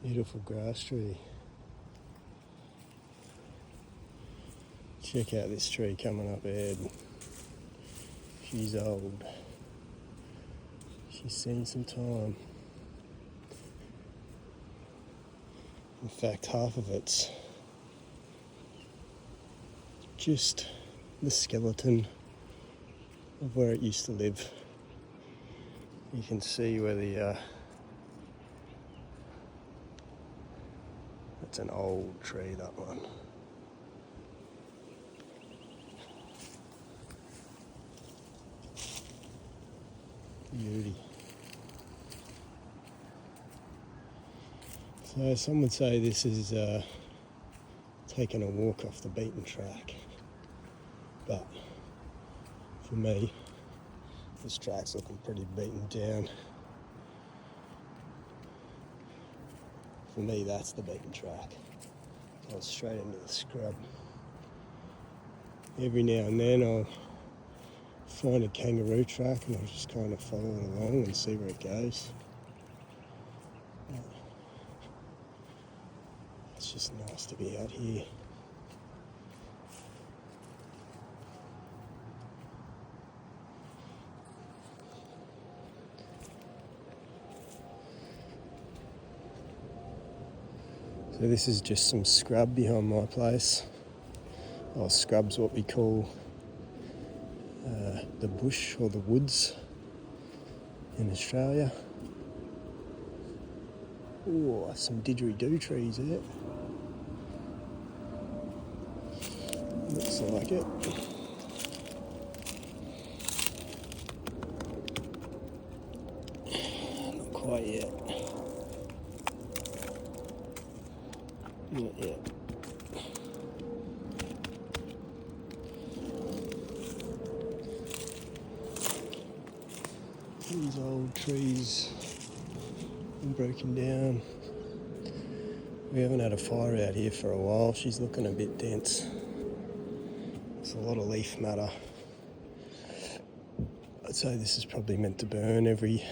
Beautiful grass tree. Check out this tree coming up ahead. She's old. She's seen some time. In fact, half of it's just the skeleton of where it used to live. You can see where that's an old tree, that one. Beauty. So some would say this is taking a walk off the beaten track, but for me, this track's looking pretty beaten down. For me, that's the beaten track. Going straight into the scrub. Every now and then I'll find a kangaroo track and I'll just kind of follow it along and see where it goes. It's just nice to be out here. So this is just some scrub behind my place. Oh, scrub's what we call the bush or the woods in Australia. Oh, some didgeridoo trees there. Looks like it. Not quite yet. Not yet. These old trees are broken down. We haven't had a fire out here for a while. She's looking a bit dense. There's a lot of leaf matter. I'd say this is probably meant to burn every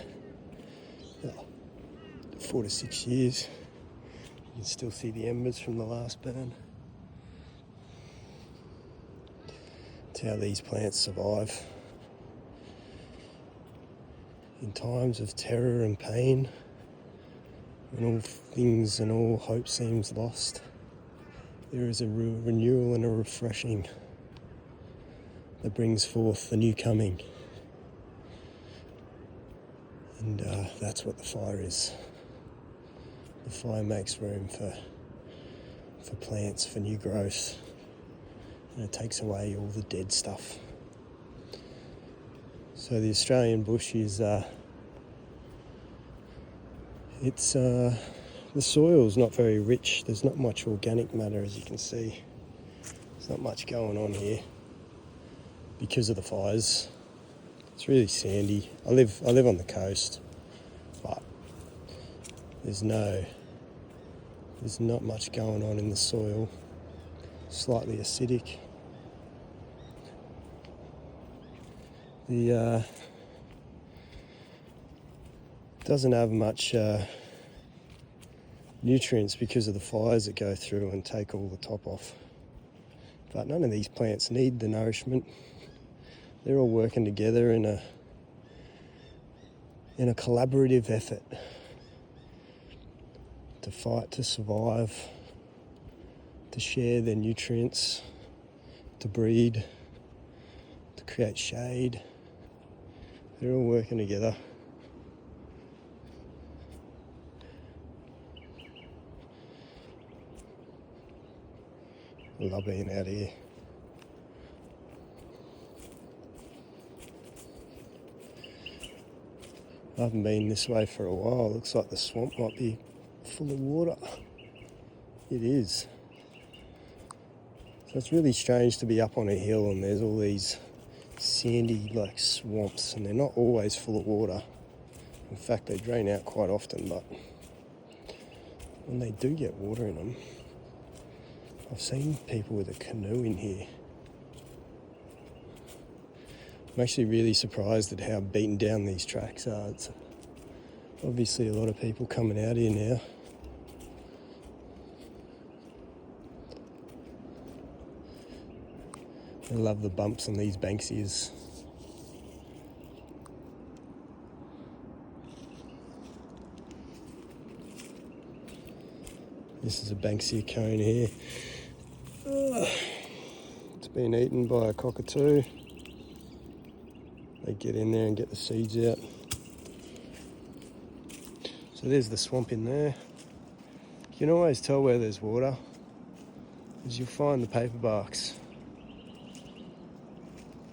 4 to 6 years. You can still see the embers from the last burn. It's how these plants survive. In times of terror and pain, when all things and all hope seems lost, there is a renewal and a refreshing that brings forth the new coming. And that's what the fire is. The fire makes room for plants, for new growth, and it takes away all the dead stuff. So the Australian bush is, the soil's not very rich. There's not much organic matter, as you can see. There's not much going on here because of the fires. It's really sandy. I live on the coast, but there's not much going on in the soil. Slightly acidic. The doesn't have much nutrients because of the fires that go through and take all the top off. But none of these plants need the nourishment. They're all working together in a collaborative effort to fight, to survive, to share their nutrients, to breed, to create shade. They're all working together. I love being out here. I haven't been this way for a while. Looks like the swamp might be full of water. It is. So it's really strange to be up on a hill and there's all these sandy like swamps, and they're not always full of water. In fact, they drain out quite often, but when they do get water in them, I've seen people with a canoe in here. I'm actually really surprised at how beaten down these tracks are. It's obviously a lot of people coming out here now. I love the bumps on these Banksias. This is a Banksia cone here. It's been eaten by a cockatoo. They get in there and get the seeds out. So there's the swamp in there. You can always tell where there's water, because you'll find the paperbarks.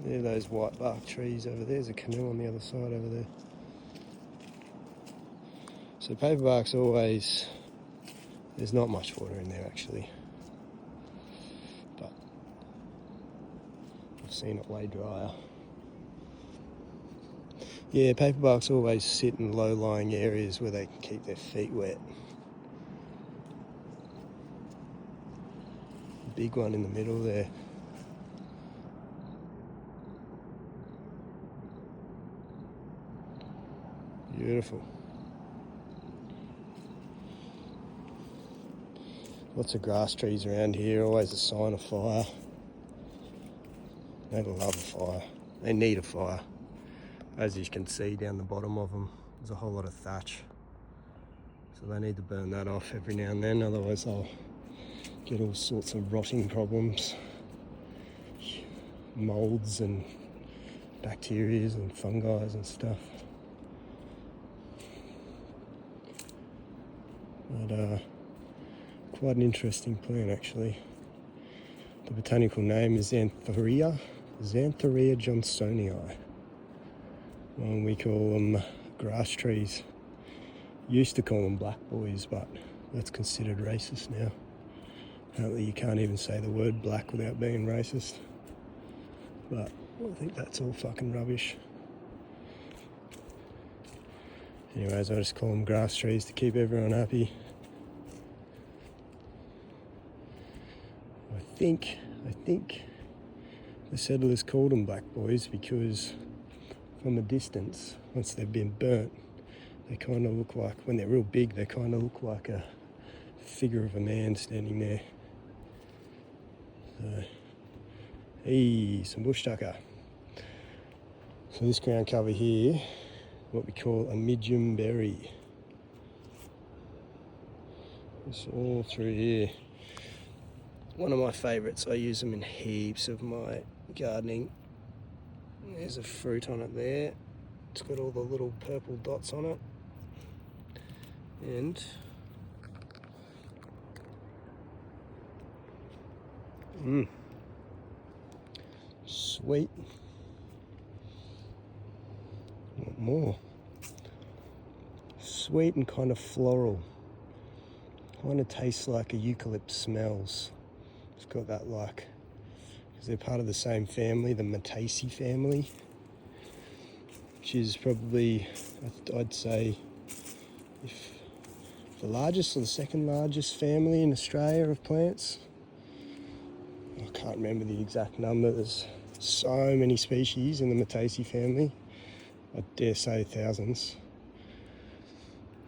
There are those white bark trees over there. There's a canoe on the other side over there. So paperbarks always, there's not much water in there actually, but I've seen it way drier. Yeah, paperbarks always sit in low-lying areas where they can keep their feet wet. Big one in the middle there. Beautiful. Lots of grass trees around here, always a sign of fire. They love a fire. They need a fire. As you can see down the bottom of them, there's a whole lot of thatch. So they need to burn that off every now and then, otherwise they'll get all sorts of rotting problems. Moulds and bacteria and fungi and stuff. But quite an interesting plant actually. The botanical name is Xanthorrhoea johnsonii. Well, we call them grass trees. Used to call them black boys, but that's considered racist now. Apparently you can't even say the word black without being racist. But I think that's all fucking rubbish. Anyways, I just call them grass trees to keep everyone happy. I think the settlers called them black boys because from a distance, once they've been burnt, they kind of look like, when they're real big, they kind of look like a figure of a man standing there. So, hey, some bush tucker. So this ground cover here, what we call a midgeum berry. It's all through here. One of my favourites. I use them in heaps of my gardening. There's a fruit on it there. It's got all the little purple dots on it. And sweet. Want more. Sweet and kind of floral. Kind of tastes like a eucalypt smells. It's got that like, because they're part of the same family, the Mataceae family, which is probably, I'd say, if the largest or the second largest family in Australia of plants. I can't remember the exact number. There's so many species in the Mataceae family. I dare say thousands.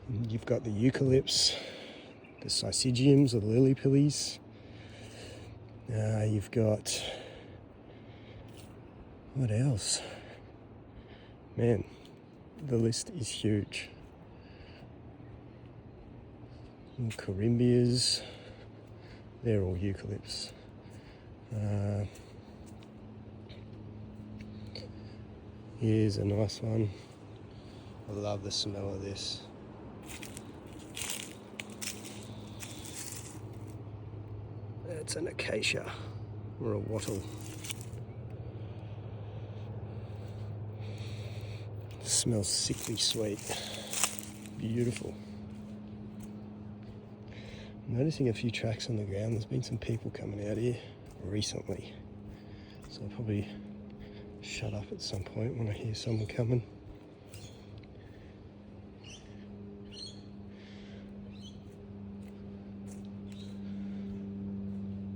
And you've got the eucalypts, the syzygiums or the lily pillies. You've got, what else? Man, the list is huge. And corymbias, they're all eucalypts. Here's a nice one. I love the smell of this. It's an acacia or a wattle. It smells sickly sweet. Beautiful. I'm noticing a few tracks on the ground. There's been some people coming out here recently. So I'll probably shut up at some point when I hear someone coming.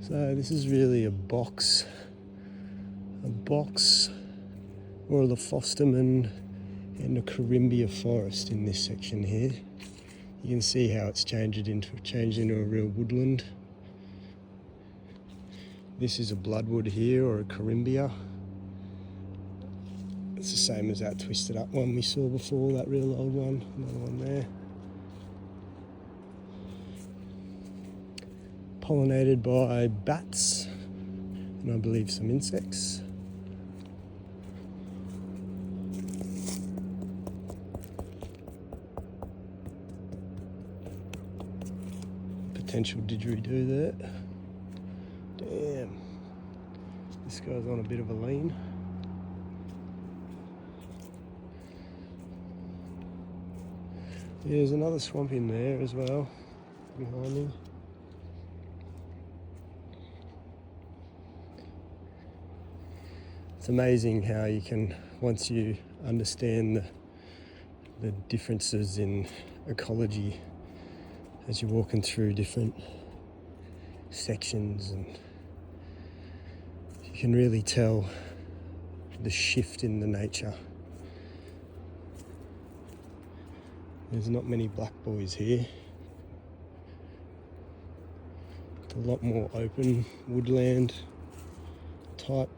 So this is really a box or a Lophostomen and a Corymbia forest in this section here. You can see how it's changed into a real woodland. This is a bloodwood here, or a corimbia. It's the same as that twisted up one we saw before, that real old one. Another one there. Pollinated by bats and I believe some insects. Potential didgeridoo there. Damn. This guy's on a bit of a lean. There's another swamp in there as well, behind me. It's amazing how you can, once you understand the differences in ecology as you're walking through different sections, and you can really tell the shift in the nature. There's not many black boys here. It's a lot more open woodland type.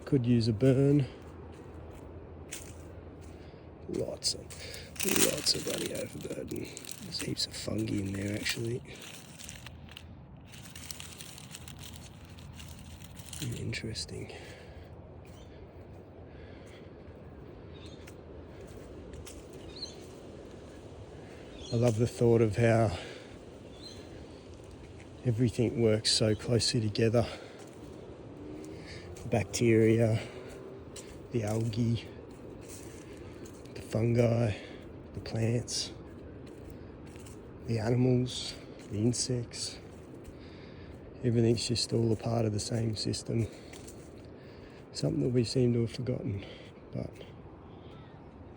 Could use a burn. Lots of bloody overburden. There's heaps of fungi in there actually. Interesting. I love the thought of how everything works so closely together. The bacteria, the algae, the fungi, the plants, the animals, the insects. Everything's just all a part of the same system. Something that we seem to have forgotten, but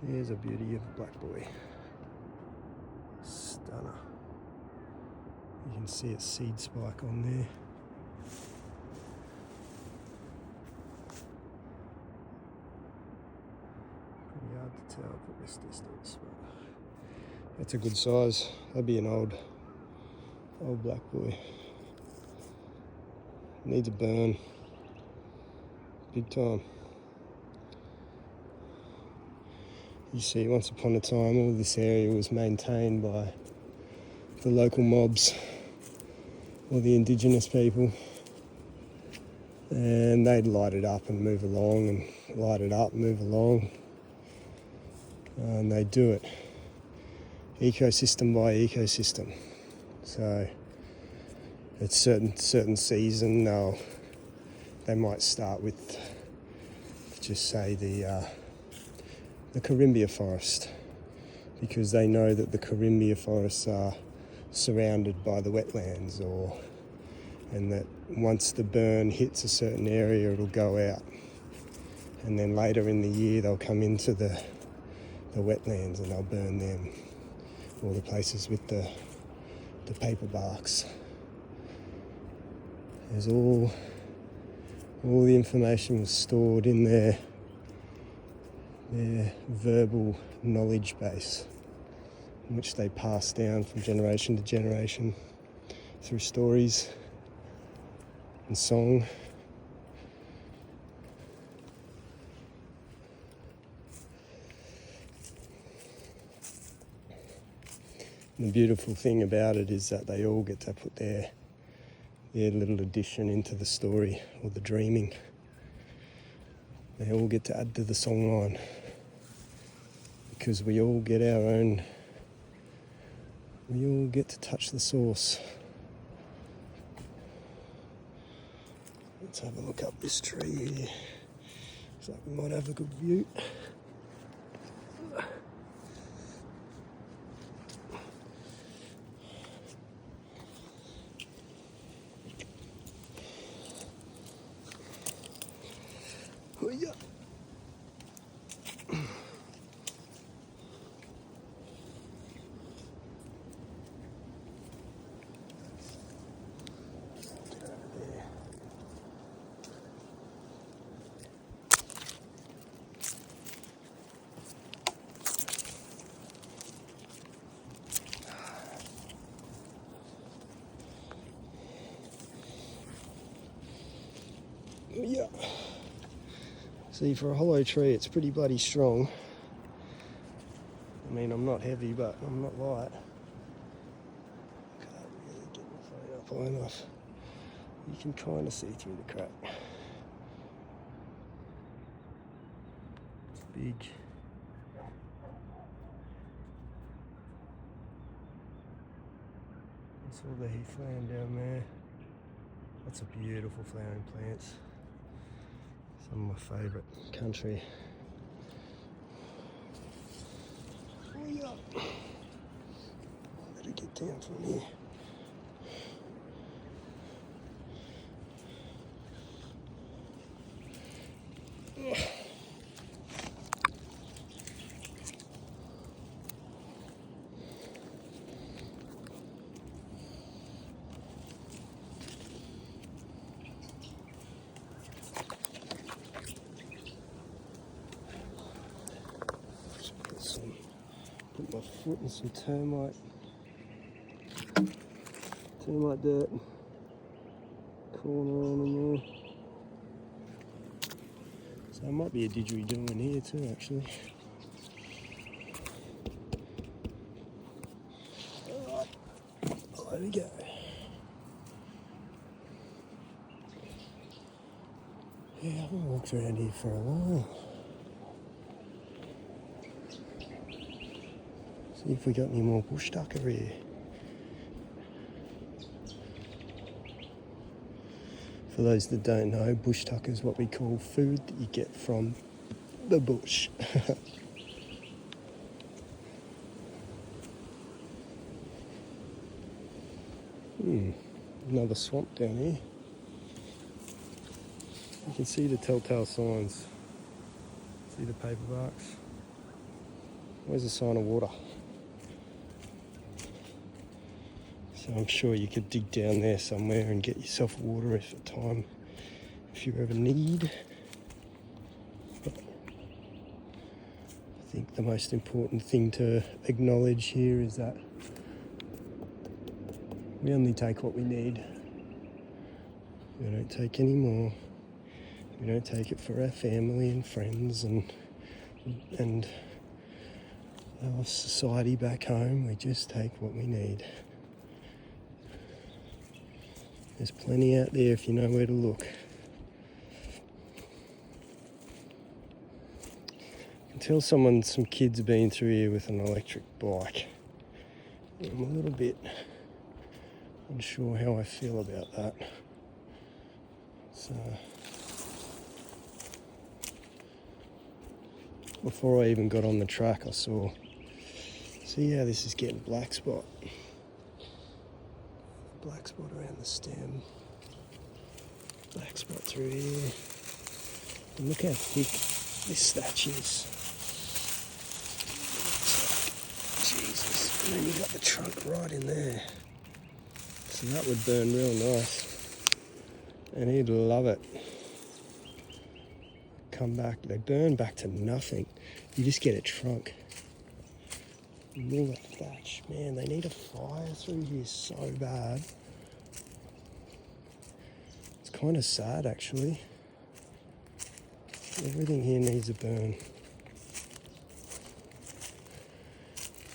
there's a beauty of a black boy. Stunner. You can see a seed spike on there. Pretty hard to tell from this distance, but that's a good size. That'd be an old black boy. Needs a burn. Big time. You see, once upon a time, all this area was maintained by the local mobs, or the indigenous people, and they'd light it up and move along, and light it up and move along, and they do it ecosystem by ecosystem. So at certain season, they might start with, just say, the corimbia forest, because they know that the corimbia forests are surrounded by the wetlands, and that once the burn hits a certain area, it'll go out, and then later in the year they'll come into the wetlands and they'll burn them, or the places with the paper barks. There's all the information was stored in their verbal knowledge base, which they pass down from generation to generation through stories and song. And the beautiful thing about it is that they all get to put their little addition into the story, or the dreaming. They all get to add to the songline, because we all get our own, we all get to touch the source. Let's have a look up this tree here. Looks like we might have a good view. Oh yeah. Yeah. See, for a hollow tree, it's pretty bloody strong. I mean, I'm not heavy, but I'm not light. Can't really get my phone up high enough. You can kind of see through the crack. It's big. That's all the heathland down there. That's a beautiful flowering plants. Some of my favourite country. Oh yeah. Better get down from here. Put my foot in some termite dirt. Corner on in there. So there might be a didgeridoo in here too, actually. Alright, there we go. Yeah, I haven't walked around here for a while. See if we got any more bush tucker here. For those that don't know, bush tucker is what we call food that you get from the bush. Another swamp down here. You can see the telltale signs. See the paper barks? Where's the sign of water? So I'm sure you could dig down there somewhere and get yourself water if you ever need. But I think the most important thing to acknowledge here is that we only take what we need. We don't take any more. We don't take it for our family and friends and our society back home. We just take what we need. There's plenty out there if you know where to look. I can tell some kids have been through here with an electric bike. I'm a little bit unsure how I feel about that. So, before I even got on the track, I saw. See how this is getting black spot. Black spot around the stem. Black spot through here. And look how thick this thatch is. Jesus. And then you got the trunk right in there. So that would burn real nice. And he'd love it. Come back, they burn back to nothing. You just get a trunk. And all that thatch, man, they need a fire through here so bad. It's kind of sad, actually. Everything here needs a burn.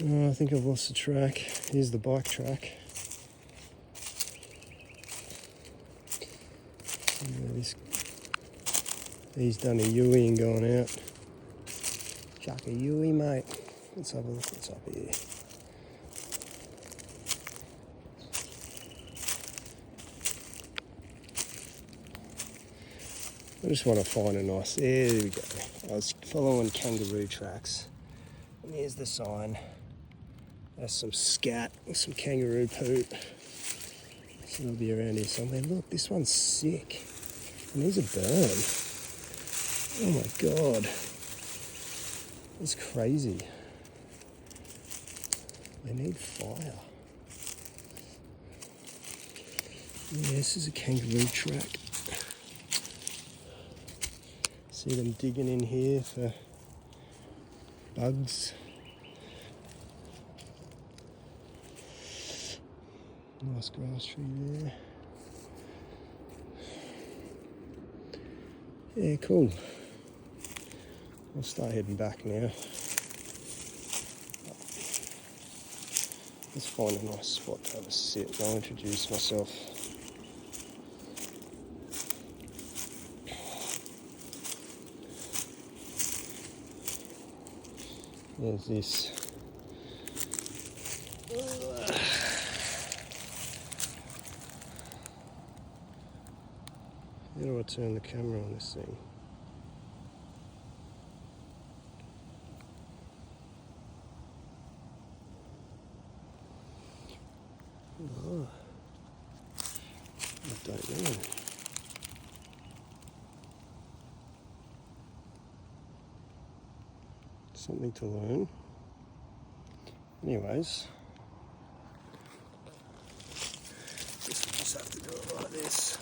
Oh, I think I've lost the track. Here's the bike track. He's done a Yui and gone out. Chuck a Yui, mate. Let's have a look what's up here. I just want to find a nice... There we go. I was following kangaroo tracks. And here's the sign. That's some scat or some kangaroo poop. So they'll be around here somewhere. Look, this one's sick. It needs a burn. Oh my God. That's crazy. They need fire. Yeah, this is a kangaroo track. See them digging in here for bugs. Nice grass tree there. Yeah, cool. I'll start heading back now. Let's find a nice spot to have a sit. I'll introduce myself. There's this. How do I turn the camera on this thing? Oh, I don't know. Something to learn. Anyways, just have to do it like this.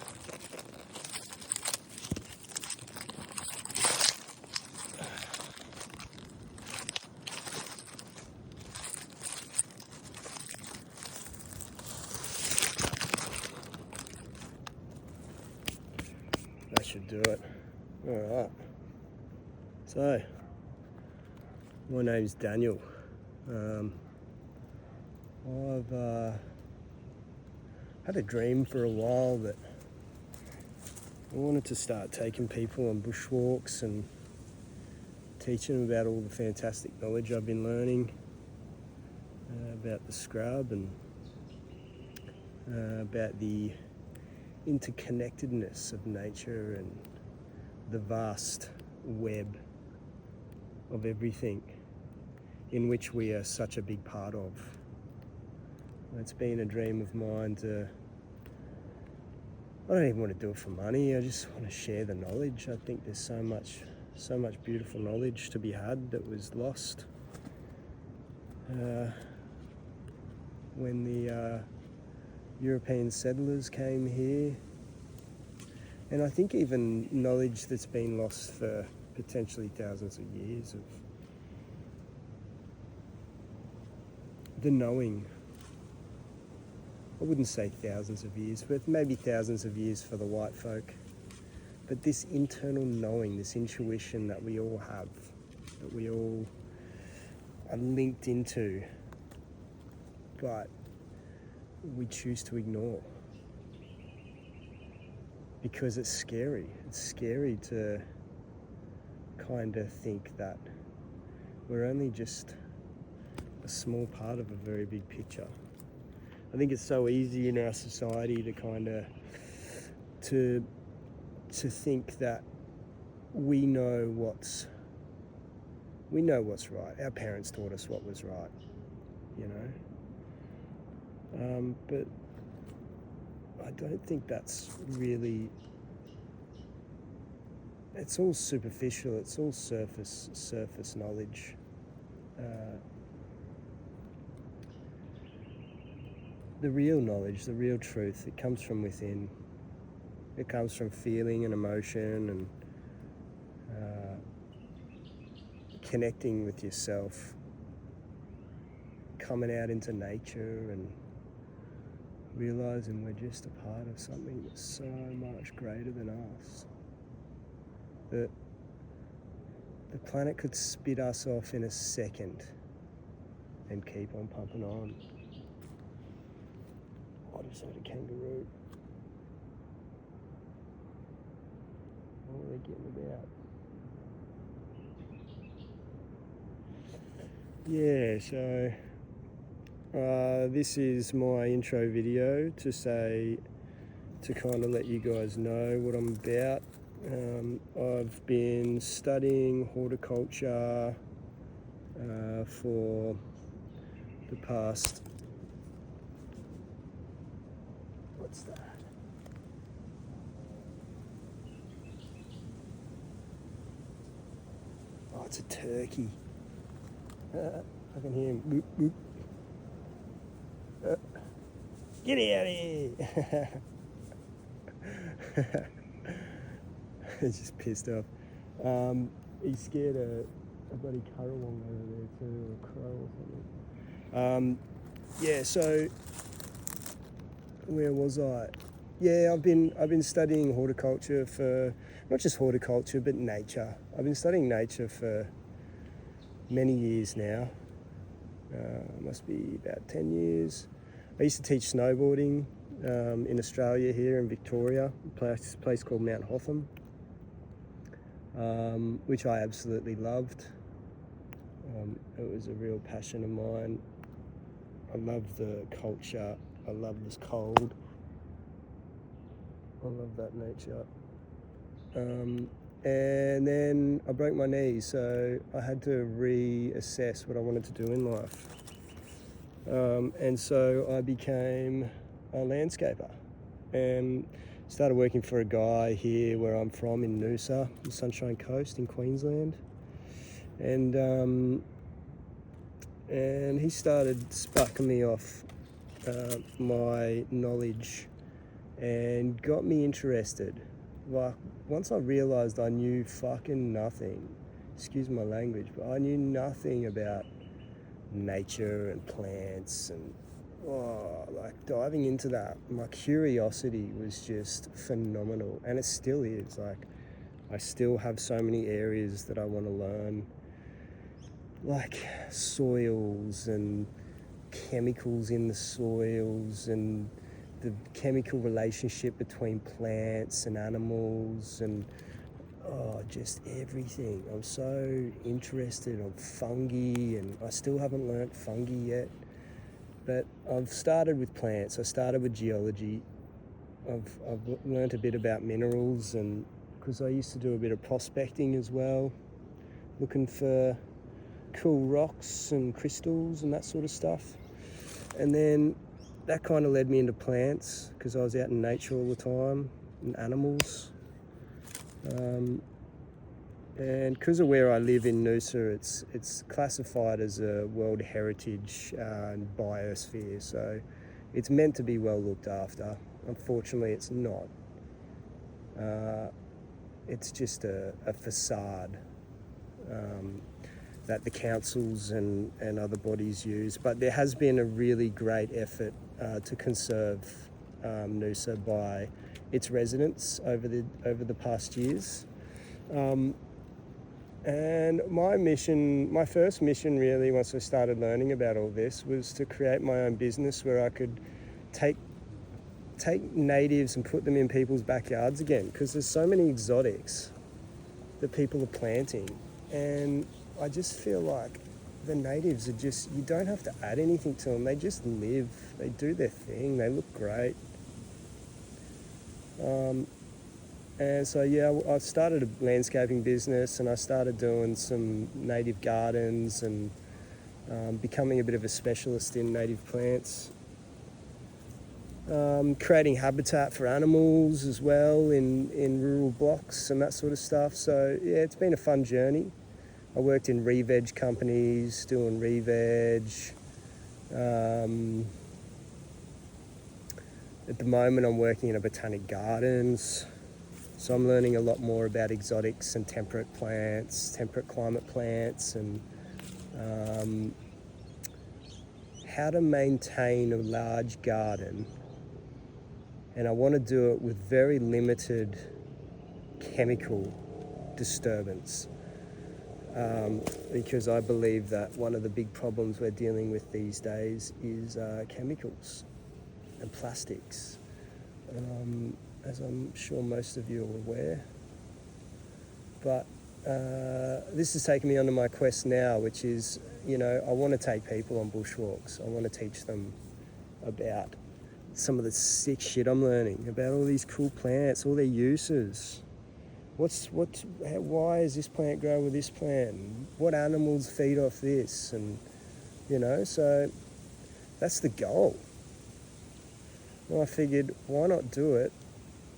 That should do it. Alright. So, my name's Daniel. I've had a dream for a while that I wanted to start taking people on bushwalks and teaching them about all the fantastic knowledge I've been learning about the scrub and about the interconnectedness of nature and the vast web of everything in which we are such a big part of. It's been a dream of mine to, I don't even want to do it for money, I just want to share the knowledge. I think there's so much beautiful knowledge to be had that was lost when the European settlers came here. And I think even knowledge that's been lost for potentially thousands of years of the knowing. I wouldn't say thousands of years, but maybe thousands of years for the white folk. But this internal knowing, this intuition that we all have, that we all are linked into, but we choose to ignore. Because it's scary. It's scary to kind of think that we're only just a small part of a very big picture. I think it's so easy in our society to kind of to think that we know what's right. Our parents taught us what was right, you know. But I don't think that's really. It's all superficial. It's all surface knowledge. The real knowledge, the real truth, it comes from within. It comes from feeling and emotion and connecting with yourself, coming out into nature and realizing we're just a part of something that's so much greater than us. That the planet could spit us off in a second and keep on pumping on. I just heard a kangaroo. What are they getting about? Yeah, so this is my intro video to kind of let you guys know what I'm about. I've been studying horticulture for the past, what's that? Oh, it's a turkey. I can hear him. Whoop, whoop. Get out of here! He's just pissed off. He's scared a bloody currawong over there too, or a crow or something. Yeah, so where was I? Yeah, I've been studying horticulture for not just horticulture, but nature. I've been studying nature for many years now. Must be about 10 years. I used to teach snowboarding in Australia here in Victoria, a place called Mount Hotham, which I absolutely loved. It was a real passion of mine. I love the culture. I love this cold. I love that nature. And then I broke my knee, so I had to reassess what I wanted to do in life. And so I became a landscaper and started working for a guy here where I'm from in Noosa, the Sunshine Coast in Queensland. And he started sparking me off my knowledge and got me interested. Like, once I realised I knew fucking nothing, excuse my language, but I knew nothing about nature and plants and like diving into that, my curiosity was just phenomenal, and it still is. Like, I still have so many areas that I want to learn, like soils and chemicals in the soils and the chemical relationship between plants and animals and just everything. I'm so interested on fungi, and I still haven't learnt fungi yet, but I've started with plants. I started with geology. I've learnt a bit about minerals, and because I used to do a bit of prospecting as well, looking for cool rocks and crystals and that sort of stuff. And then that kind of led me into plants, because I was out in nature all the time, and animals. And because of where I live in Noosa, it's classified as a World Heritage and Biosphere, so it's meant to be well looked after. Unfortunately, it's not. It's just a facade that the councils and other bodies use. But there has been a really great effort to conserve Noosa by its residents over the past years. And my first mission really, once I started learning about all this, was to create my own business where I could take natives and put them in people's backyards again, because there's so many exotics that people are planting, and I just feel like the natives are just, you don't have to add anything to them. They just live, they do their thing, they look great. And so, yeah, I started a landscaping business, and I started doing some native gardens and becoming a bit of a specialist in native plants. Creating habitat for animals as well in rural blocks and that sort of stuff. So, yeah, it's been a fun journey. I worked in re-veg companies, doing re-veg. At the moment, I'm working in a botanic gardens. So I'm learning a lot more about exotics and temperate plants, temperate climate plants, and how to maintain a large garden. And I want to do it with very limited chemical disturbance, because I believe that one of the big problems we're dealing with these days is chemicals and plastics. As I'm sure most of you are aware. But this has taken me onto my quest now, which is, I want to take people on bushwalks. I want to teach them about some of the sick shit I'm learning, about all these cool plants, all their uses. Why is this plant grow with this plant? What animals feed off this? And, so that's the goal. Well, I figured, why not do it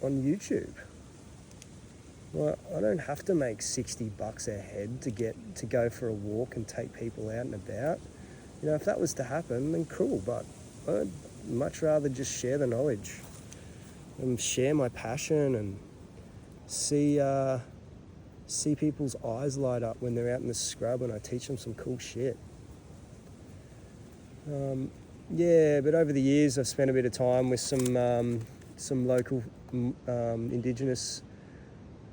on YouTube? Well, I don't have to make $60 a head to go for a walk and take people out and about. If that was to happen, then cool, but I'd much rather just share the knowledge and share my passion and see people's eyes light up when they're out in the scrub and I teach them some cool shit. But over the years I've spent a bit of time with some local Indigenous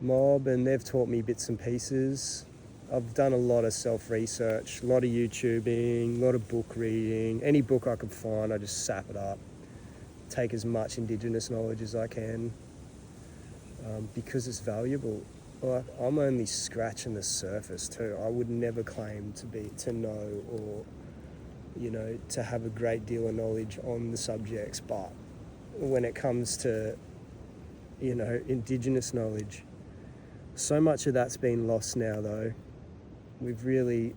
mob, and they've taught me bits and pieces. I've done a lot of self-research, a lot of YouTubing, a lot of book reading. Any book I could find, I just sap it up. Take as much Indigenous knowledge as I can, because it's valuable. Like, I'm only scratching the surface too. I would never claim to know or, to have a great deal of knowledge on the subjects, but when it comes to, Indigenous knowledge, so much of that's been lost now though. The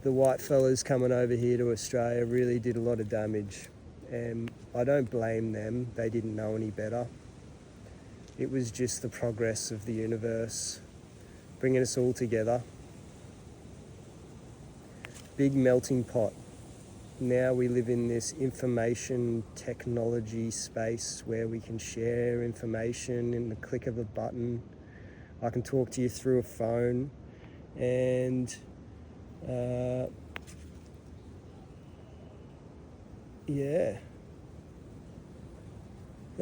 white fellas coming over here to Australia really did a lot of damage, and I don't blame them. They didn't know any better. It was just the progress of the universe bringing us all together. Big melting pot. Now we live in this information technology space where we can share information in the click of a button. I can talk to you through a phone, and and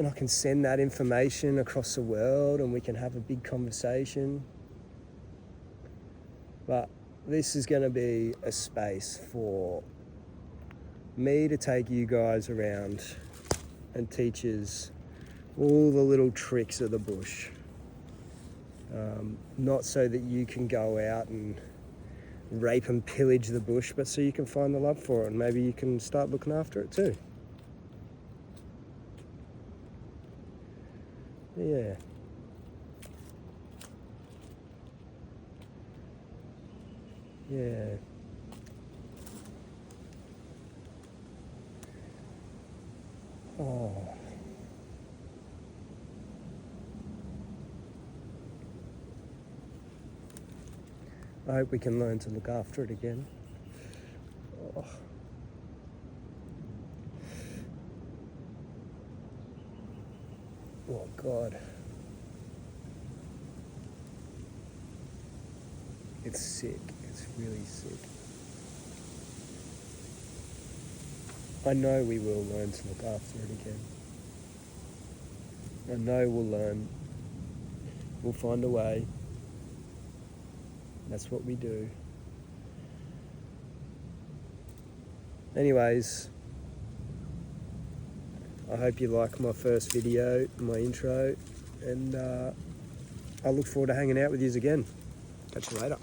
I can send that information across the world and we can have a big conversation. But this is going to be a space for me to take you guys around and teach us all the little tricks of the bush. Not so that you can go out and rape and pillage the bush, but so you can find the love for it, and maybe you can start looking after it too. Yeah. Yeah. Oh. I hope we can learn to look after it again. Oh. Oh God. It's sick. It's really sick. I know we will learn to look after it again. I know we'll learn. We'll find a way. That's what we do. Anyways, I hope you like my first video, my intro, and I look forward to hanging out with you again. Catch you later.